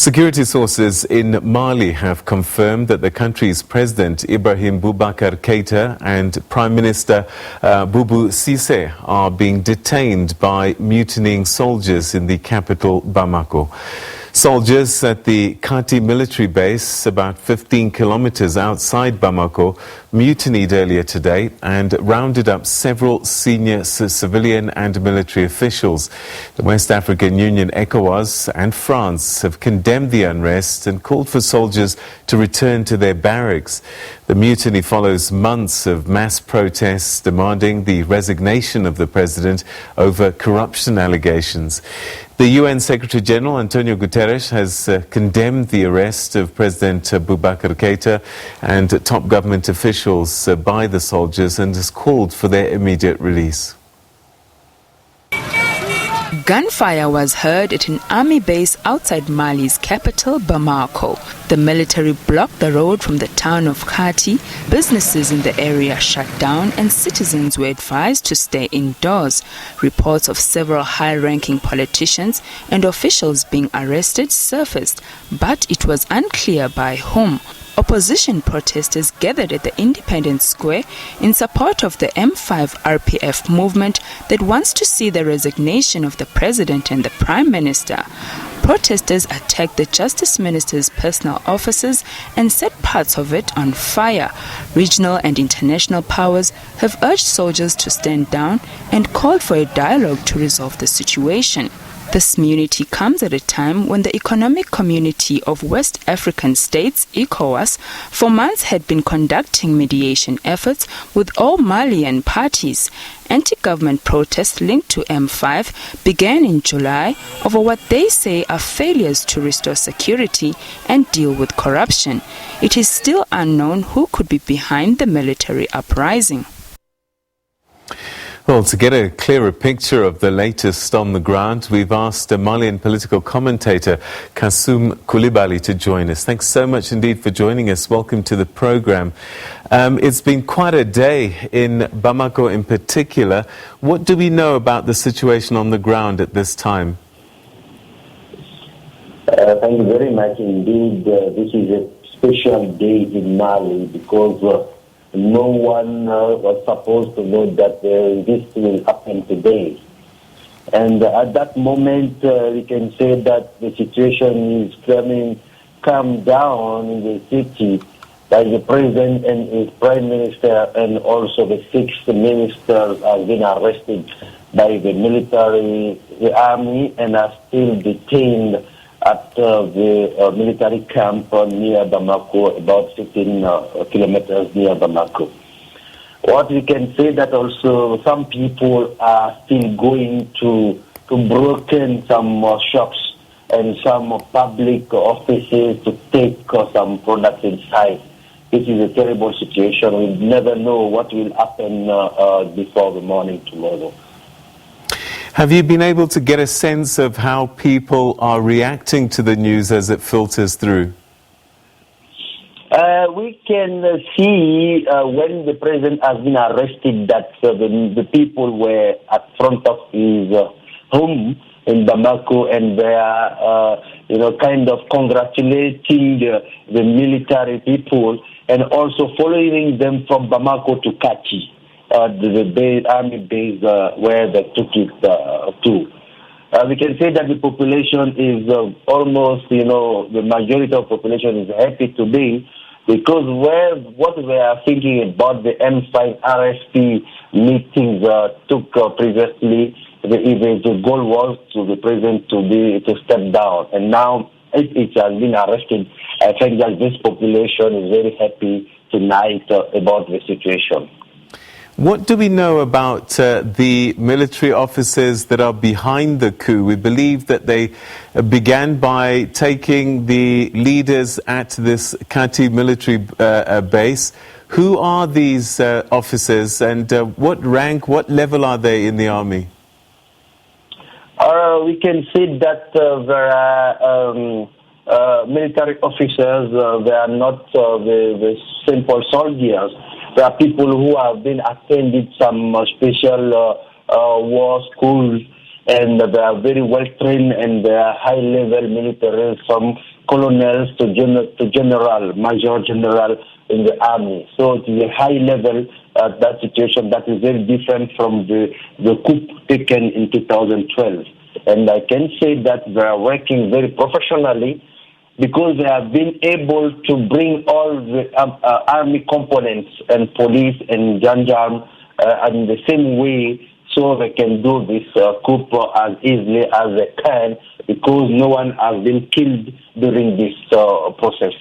Security sources in Mali have confirmed that the country's President Ibrahim Boubacar Keïta and Prime Minister Boubou Cisse are being detained by mutinying soldiers in the capital Bamako. Soldiers at the Kati military base, about 15 kilometers outside Bamako, mutinied earlier today and rounded up several senior civilian and military officials. The West African Union, ECOWAS and France have condemned the unrest and called for soldiers to return to their barracks. The mutiny follows months of mass protests demanding the resignation of the president over corruption allegations. The UN Secretary-General Antonio Guterres has condemned the arrest of President Boubacar Keïta and top government officials by the soldiers and has called for their immediate release. Gunfire was heard at an army base outside Mali's capital, Bamako. The military blocked the road from the town of Kati. Businesses in the area shut down and citizens were advised to stay indoors. Reports of several high-ranking politicians and officials being arrested surfaced, but it was unclear by whom. Opposition protesters gathered at the Independence Square in support of the M5 RPF movement that wants to see the resignation of the president and the prime minister. Protesters attacked the justice minister's personal offices and set parts of it on fire. Regional and international powers have urged soldiers to stand down and called for a dialogue to resolve the situation. This immunity comes at a time when the Economic Community of West African States, ECOWAS, for months had been conducting mediation efforts with all Malian parties. Anti-government protests linked to M5 began in July over what they say are failures to restore security and deal with corruption. It is still unknown who could be behind the military uprising. Well, to get a clearer picture of the latest on the ground, we've asked a Malian political commentator, Kassoum Coulibaly, to join us. Thanks so much indeed for joining us. Welcome to the program. It's been quite a day in Bamako in particular. What do we know about the situation on the ground at this time? Thank you very much indeed. This is a special day in Mali because no one was supposed to know that this will happen today. And at that moment, we can say that the situation is calm down in the city by the president and his prime minister, and also the 6 ministers have been arrested by the military, the army, and are still detained at the military camp near Bamako, about 15 kilometers near Bamako. What we can say that also some people are still going to broken some shops and some public offices to take some products inside. This is a terrible situation. We never know what will happen before the morning tomorrow. Have you been able to get a sense of how people are reacting to the news as it filters through? We can see when the president has been arrested that the people were at front of his home in Bamako, and they are, kind of congratulating the military people and also following them from Bamako to Kati. The army base where they took it to. We can say that the population is almost, the majority of the population is happy today because what we are thinking about the M5 RSP meetings took previously, the goal was to the president to step down. And now it has been arrested. I think that this population is very happy tonight about the situation. What do we know about the military officers that are behind the coup? We believe that they began by taking the leaders at this Kati military base. Who are these officers, and what rank, what level are they in the army? We can see that there are military officers. They are not the simple soldiers. There are people who have been attended some special war schools, and they are very well trained, and they are high-level military. Some colonels to general, major general in the army. So it is a high level, that situation that is very different from the coup taken in 2012. And I can say that they are working very professionally because they have been able to bring all the army components and police and gendarme in the same way, so they can do this coup as easily as they can, because no one has been killed during this process.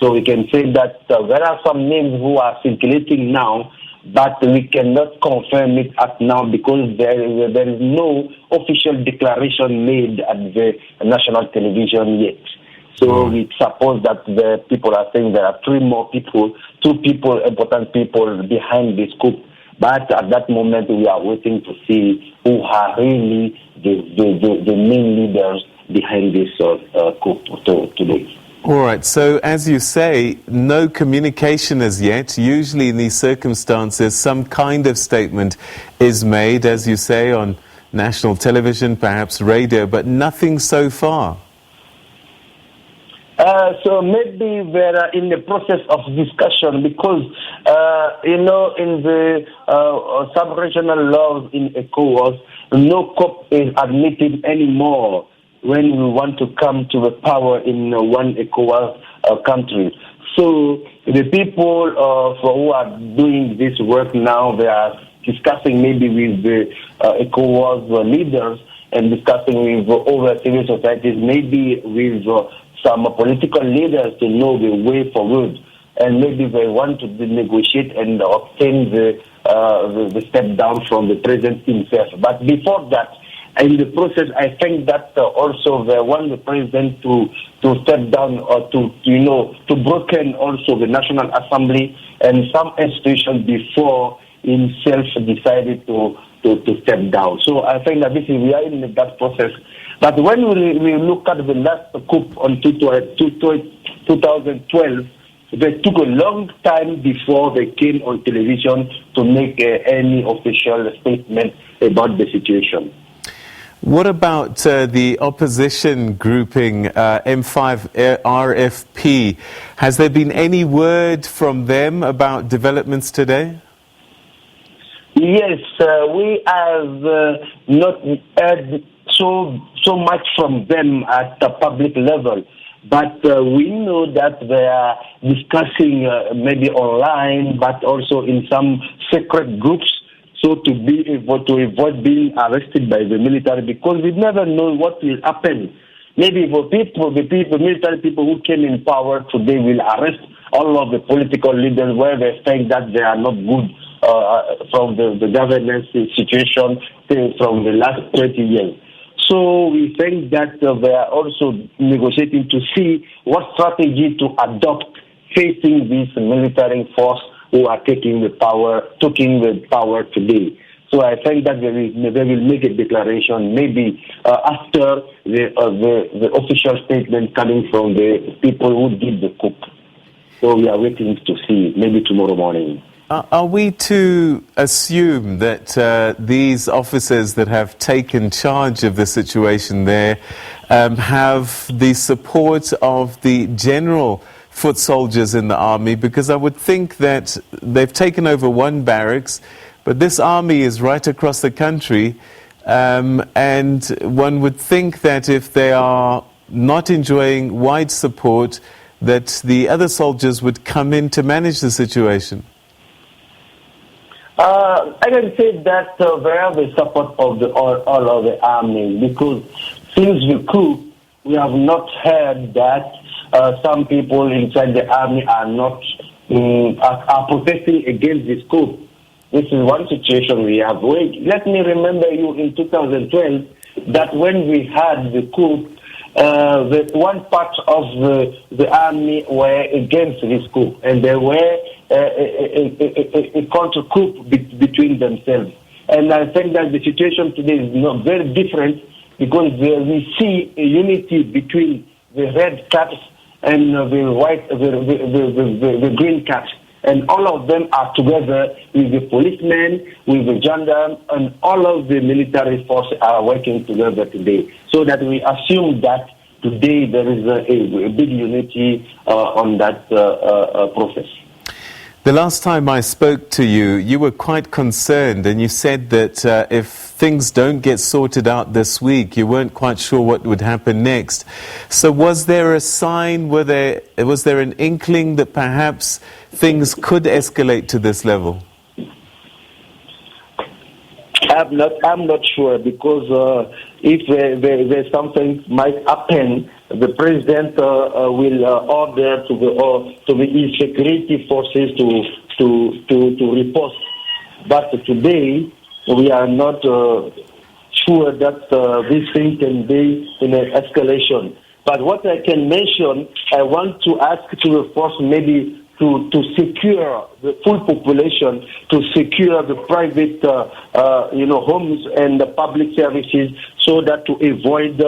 So we can say that there are some names who are circulating now, but we cannot confirm it at now because there is no official declaration made at the national television yet. So we suppose that the people are saying there are two important people behind this coup. But at that moment, we are waiting to see who are really the main leaders behind this coup today. All right, so as you say, no communication as yet. Usually in these circumstances, some kind of statement is made, as you say, on national television, perhaps radio, but nothing so far. So maybe we're in the process of discussion because, in the sub-regional laws in ECOWAS, no coup is admitted anymore when we want to come to the power in one ECOWAS country. So the people who are doing this work now, they are discussing maybe with the ECOWAS leaders and discussing with other civil societies, maybe with some political leaders to know the way forward, and maybe they want to negotiate and obtain the step down from the president himself. But before that, in the process, I think that also they want the president to step down or to broken also the National Assembly and some institutions before himself decided to step down. So I think that we are in that process. But when we look at the last coup on 2012, they took a long time before they came on television to make any official statement about the situation. What about the opposition grouping M5 RFP? Has there been any word from them about developments today? Yes, we have not heard so much from them at the public level, but we know that they are discussing maybe online, but also in some secret groups, so to avoid being arrested by the military, because we never know what will happen. Maybe the military people who came in power today will arrest all of the political leaders where they think that they are not good from the governance situation from the last 30 years. So we think that they are also negotiating to see what strategy to adopt facing this military force who are taking the power today. So I think that they will make a declaration maybe after the official statement coming from the people who did the coup. So we are waiting to see maybe tomorrow morning. Are we to assume that these officers that have taken charge of the situation there have the support of the general foot soldiers in the army? Because I would think that they've taken over one barracks, but this army is right across the country, and one would think that if they are not enjoying wide support, that the other soldiers would come in to manage the situation. I can say that they have the support of all of the army, because since the coup, we have not heard that some people inside the army are protesting against this coup. This is one situation we have. Let me remember you in 2012 that when we had the coup, the one part of the army were against this coup, and there were a counter coup between themselves. And I think that the situation today is not very different, because we see a unity between the red caps and the green caps. And all of them are together with the policemen, with the gendarme, and all of the military forces are working together today. So that we assume that today there is a big unity on that process. The last time I spoke to you, you were quite concerned, and you said that if things don't get sorted out this week, you weren't quite sure what would happen next. So was there a sign, was there an inkling that perhaps things could escalate to this level? I'm not sure, because if there's something might happen, the president will order to the security forces to riposte. But today we are not sure that this thing can be in an escalation. But what I can mention, I want to ask to the force maybe to secure the full population, to secure the private homes and the public services, so that to avoid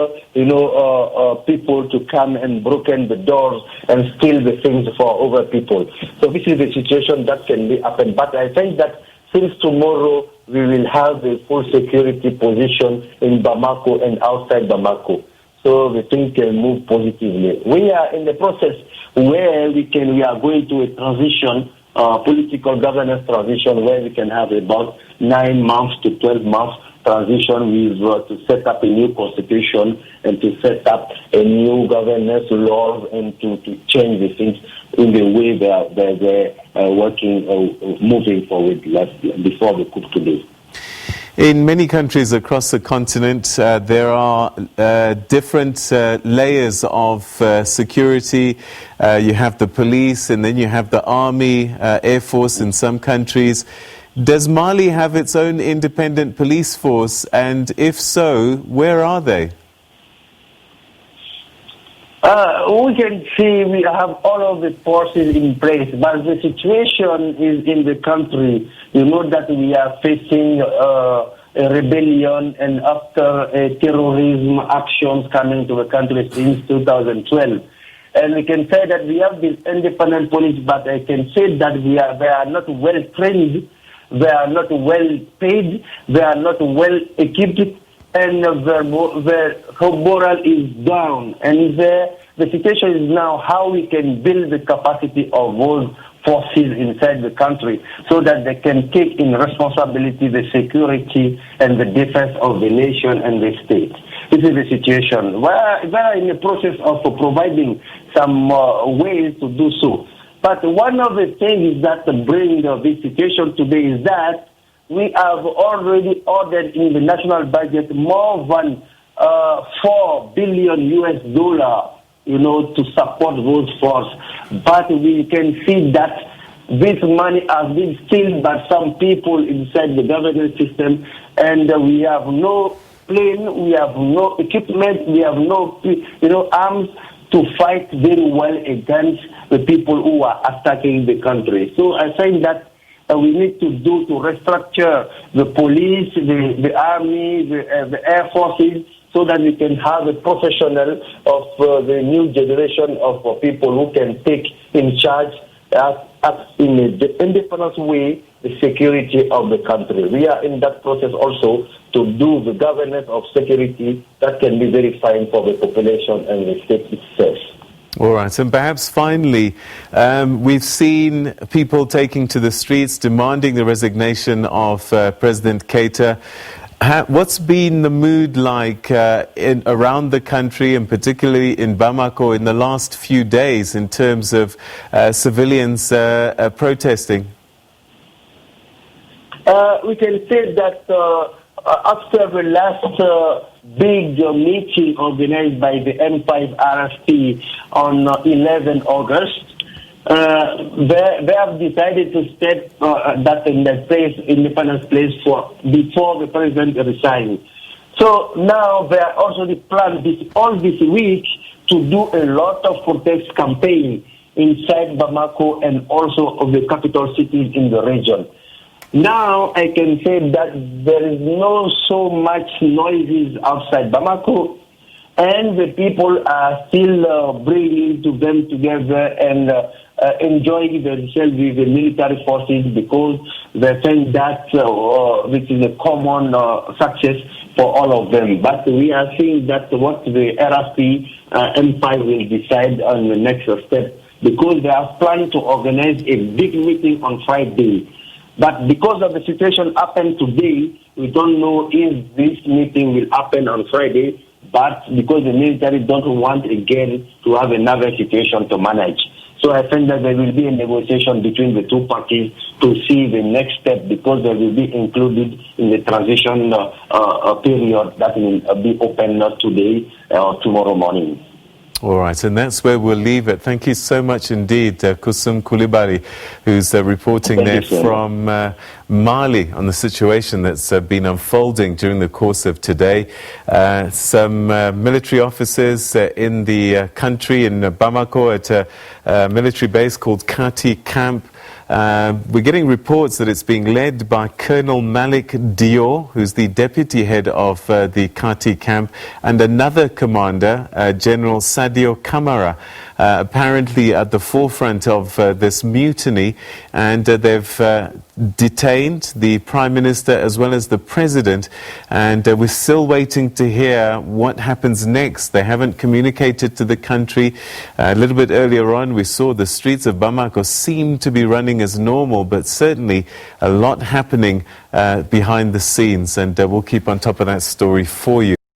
people to come and broken the doors and steal the things for other people. So this is the situation that can be happen. But I think that since tomorrow we will have a full security position in Bamako and outside Bamako, so the thing can move positively. We are in the process where we are going to a transition, political governance transition, where we can have about 9 months to 12 months transition with to set up a new constitution and to set up a new governance laws and to change the things in the way they're working, moving forward before the coup today. In many countries across the continent, there are different layers of security. You have the police, and then you have the army, air force in some countries. Does Mali have its own independent police force? And if so, where are they? We can see we have all of the forces in place, but the situation is in the country. You know that we are facing a rebellion and after terrorism actions coming to the country since 2012. And we can say that we have this independent police, but I can say that they are not well trained, they are not well paid, they are not well equipped, and their morale is down. And the situation is now how we can build the capacity of those forces inside the country so that they can take in responsibility the security and the defense of the nation and the state. This is the situation. We are in the process of providing some ways to do so. But one of the things that bring this situation today is that we have already ordered in the national budget more than $4 billion to support those forces. But we can see that this money has been stealed by some people inside the government system, and we have no plane, we have no equipment, we have no arms to fight very well against the people who are attacking the country. So I think that we need to restructure the police, the army, the air forces, so that we can have a professional of the new generation of people who can take in charge in an independent way the security of the country. We are in that process also to do the governance of security that can be very fine for the population and the state itself. All right, and perhaps finally, we've seen people taking to the streets demanding the resignation of President Keita. What's been the mood like around the country, and particularly in Bamako, in the last few days in terms of civilians protesting? We can say that after the last big meeting organized by the M5 RFP on 11 August, they have decided to step that in the place, independence place before the president resigns. So now they are also planned all this week to do a lot of protest campaign inside Bamako and also of the capital cities in the region. Now I can say that there is no so much noises outside Bamako, and the people are still bringing them together and enjoying themselves with the military forces because they think that this is a common success for all of them. But we are seeing that what the RFP empire will decide on the next step, because they are planning to organize a big meeting on Friday. But because of the situation happened today, we don't know if this meeting will happen on Friday, but because the military don't want again to have another situation to manage. So I think that there will be a negotiation between the two parties to see the next step, because they will be included in the transition period that will be open today or tomorrow morning. All right, and that's where we'll leave it. Thank you so much indeed, Kassoum Coulibaly, who's reporting there from Mali on the situation that's been unfolding during the course of today. Some military officers in the country, in Bamako, at a military base called Kati camp. We're getting reports that it's being led by Colonel Malik Dior, who's the deputy head of the Kati camp, and another commander, General Sadio Kamara, apparently at the forefront of this mutiny, and they've detained the Prime Minister as well as the President, and we're still waiting to hear what happens next. They haven't communicated to the country. A little bit earlier on, we saw the streets of Bamako seem to be running as normal, but certainly a lot happening behind the scenes, and we'll keep on top of that story for you.